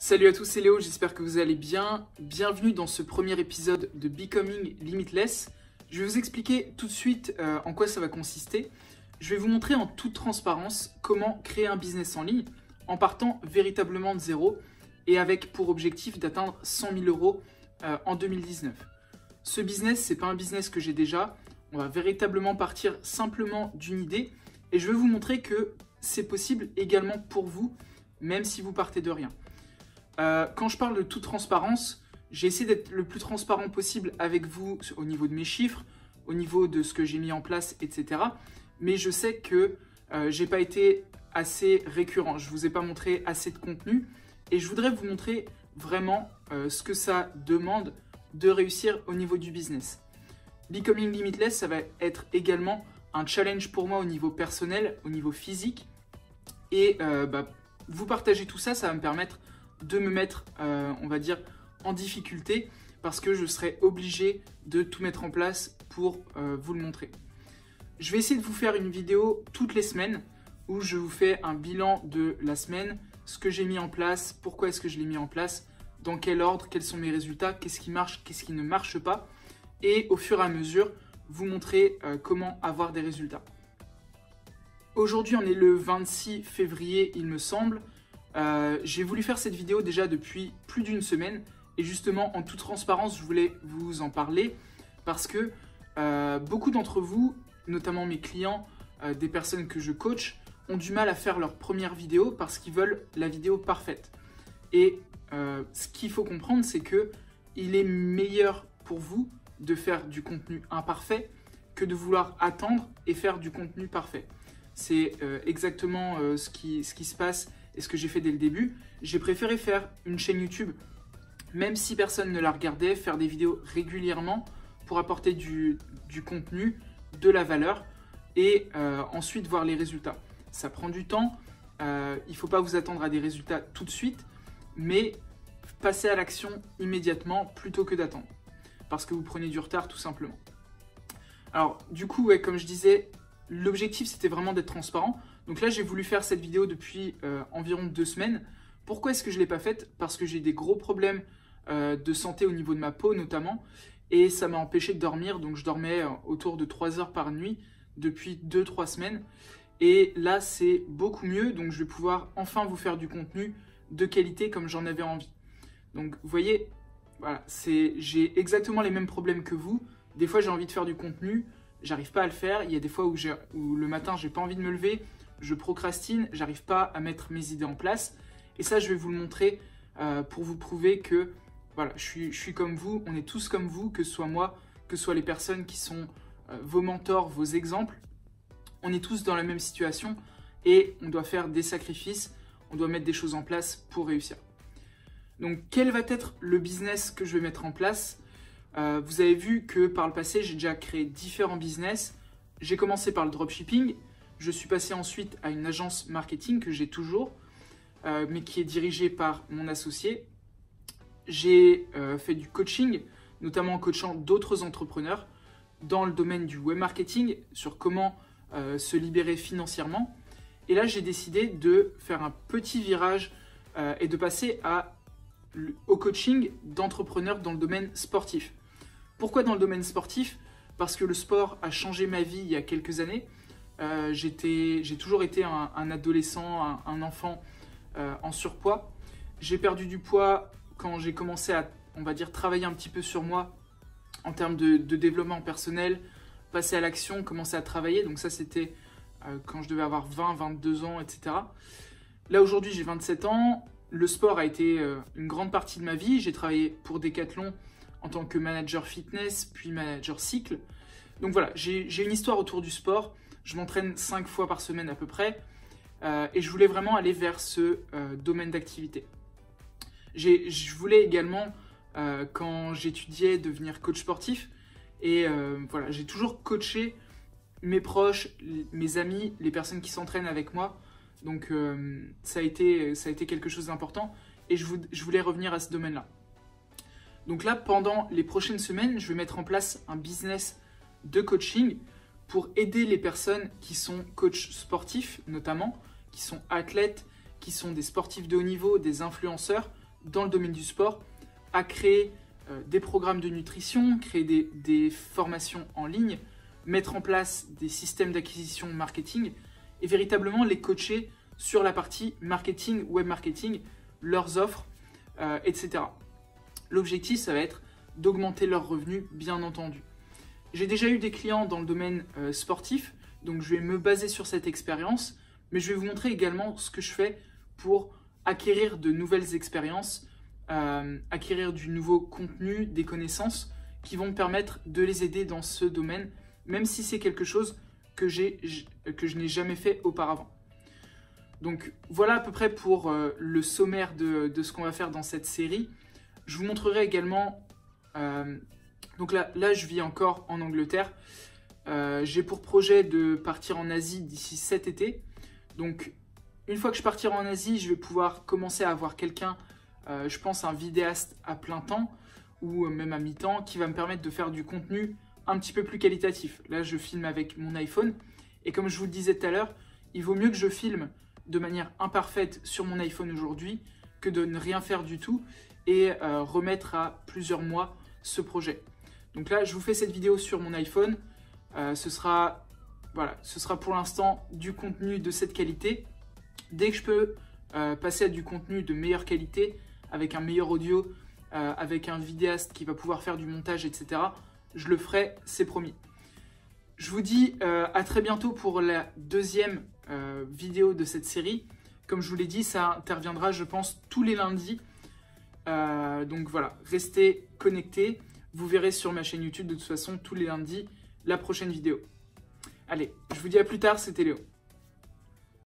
Salut à tous, c'est Léo, j'espère que vous allez bien. Bienvenue dans ce premier épisode de Becoming Limitless. Je vais vous expliquer tout de suite en quoi ça va consister. Je vais vous montrer en toute transparence comment créer un business en ligne en partant véritablement de zéro et avec pour objectif d'atteindre 100 000 euros en 2019. Ce business, c'est pas un business que j'ai déjà. On va véritablement partir simplement d'une idée et je vais vous montrer que c'est possible également pour vous, même si vous partez de rien. Quand je parle de toute transparence, j'ai essayé d'être le plus transparent possible avec vous au niveau de mes chiffres, au niveau de ce que j'ai mis en place, etc. Mais je sais que j'ai pas été assez récurrent, je vous ai pas montré assez de contenu et je voudrais vous montrer vraiment ce que ça demande de réussir au niveau du business. Becoming Limitless, ça va être également un challenge pour moi au niveau personnel, au niveau physique et vous partager tout ça, ça va me permettre de me mettre, on va dire, en difficulté parce que je serai obligé de tout mettre en place pour vous le montrer. Je vais essayer de vous faire une vidéo toutes les semaines où je vous fais un bilan de la semaine, ce que j'ai mis en place, pourquoi est-ce que je l'ai mis en place, dans quel ordre, quels sont mes résultats, qu'est-ce qui marche, qu'est-ce qui ne marche pas et au fur et à mesure, vous montrer comment avoir des résultats. Aujourd'hui, on est le 26 février, il me semble. J'ai voulu faire cette vidéo déjà depuis plus d'une semaine et justement en toute transparence je voulais vous en parler parce que beaucoup d'entre vous, notamment mes clients, des personnes que je coach, ont du mal à faire leur première vidéo parce qu'ils veulent la vidéo parfaite. Et ce qu'il faut comprendre, c'est que il est meilleur pour vous de faire du contenu imparfait que de vouloir attendre et faire du contenu parfait. C'est exactement ce qui se passe et ce que j'ai fait dès le début. J'ai préféré faire une chaîne YouTube, même si personne ne la regardait, faire des vidéos régulièrement pour apporter du contenu, de la valeur et ensuite voir les résultats. Ça prend du temps, il ne faut pas vous attendre à des résultats tout de suite, mais passez à l'action immédiatement plutôt que d'attendre, parce que vous prenez du retard tout simplement. Alors du coup, ouais, comme je disais, l'objectif c'était vraiment d'être transparent. Donc là, j'ai voulu faire cette vidéo depuis environ 2 semaines. Pourquoi est-ce que je ne l'ai pas faite? Parce que j'ai des gros problèmes de santé au niveau de ma peau notamment. Et ça m'a empêché de dormir. Donc je dormais autour de 3 heures par nuit depuis 2-3 semaines. Et là, c'est beaucoup mieux. Donc je vais pouvoir enfin vous faire du contenu de qualité comme j'en avais envie. Donc vous voyez, voilà, j'ai exactement les mêmes problèmes que vous. Des fois, j'ai envie de faire du contenu. J'arrive pas à le faire. Il y a des fois où le matin, j'ai pas envie de me lever. Je procrastine, j'arrive pas à mettre mes idées en place. Et ça, je vais vous le montrer pour vous prouver que voilà, je suis comme vous, on est tous comme vous, que ce soit moi, que ce soit les personnes qui sont vos mentors, vos exemples. On est tous dans la même situation et on doit faire des sacrifices, on doit mettre des choses en place pour réussir. Donc, quel va être le business que je vais mettre en place? Vous avez vu que par le passé, j'ai déjà créé différents business. J'ai commencé par le dropshipping. Je suis passé ensuite à une agence marketing que j'ai toujours, mais qui est dirigée par mon associé. J'ai fait du coaching, notamment en coachant d'autres entrepreneurs dans le domaine du web marketing, sur comment se libérer financièrement. Et là, j'ai décidé de faire un petit virage et de passer au coaching d'entrepreneurs dans le domaine sportif. Pourquoi dans le domaine sportif? Parce que le sport a changé ma vie il y a quelques années. J'ai toujours été un adolescent, un enfant en surpoids. J'ai perdu du poids quand j'ai commencé à, on va dire, travailler un petit peu sur moi en termes de développement personnel, passer à l'action, commencer à travailler. Donc ça, c'était quand je devais avoir 20, 22 ans, etc. Là, aujourd'hui, j'ai 27 ans. Le sport a été une grande partie de ma vie. J'ai travaillé pour Decathlon en tant que manager fitness, puis manager cycle. Donc voilà, j'ai une histoire autour du sport. Je m'entraîne 5 fois par semaine à peu près et je voulais vraiment aller vers ce domaine d'activité. Je voulais également, quand j'étudiais, devenir coach sportif et voilà, j'ai toujours coaché mes proches, mes amis, les personnes qui s'entraînent avec moi. Donc ça a été quelque chose d'important et je voulais revenir à ce domaine-là. Donc là, pendant les prochaines semaines, je vais mettre en place un business de coaching pour aider les personnes qui sont coachs sportifs, notamment, qui sont athlètes, qui sont des sportifs de haut niveau, des influenceurs, dans le domaine du sport à créer des programmes de nutrition, créer des formations en ligne, mettre en place des systèmes d'acquisition marketing et véritablement les coacher sur la partie marketing, web marketing, leurs offres, etc. L'objectif, ça va être d'augmenter leurs revenus, bien entendu. J'ai déjà eu des clients dans le domaine sportif, donc je vais me baser sur cette expérience, mais je vais vous montrer également ce que je fais pour acquérir de nouvelles expériences, acquérir du nouveau contenu, des connaissances qui vont me permettre de les aider dans ce domaine, même si c'est quelque chose que je n'ai jamais fait auparavant. Donc voilà à peu près pour le sommaire de ce qu'on va faire dans cette série. Je vous montrerai également, donc là je vis encore en Angleterre, j'ai pour projet de partir en Asie d'ici cet été. Donc une fois que je partirai en Asie, je vais pouvoir commencer à avoir quelqu'un, je pense un vidéaste à plein temps ou même à mi-temps qui va me permettre de faire du contenu un petit peu plus qualitatif. Là je filme avec mon iPhone et comme je vous le disais tout à l'heure, il vaut mieux que je filme de manière imparfaite sur mon iPhone aujourd'hui que de ne rien faire du tout et remettre à plusieurs mois ce projet. Donc là, je vous fais cette vidéo sur mon iPhone. Ce sera pour l'instant du contenu de cette qualité. Dès que je peux passer à du contenu de meilleure qualité, avec un meilleur audio, avec un vidéaste qui va pouvoir faire du montage, etc., je le ferai, c'est promis. Je vous dis à très bientôt pour la deuxième vidéo de cette série. Comme je vous l'ai dit, ça interviendra, je pense, tous les lundis. Donc voilà, restez connectés. Vous verrez sur ma chaîne YouTube de toute façon tous les lundis la prochaine vidéo. Allez, je vous dis à plus tard, c'était Léo.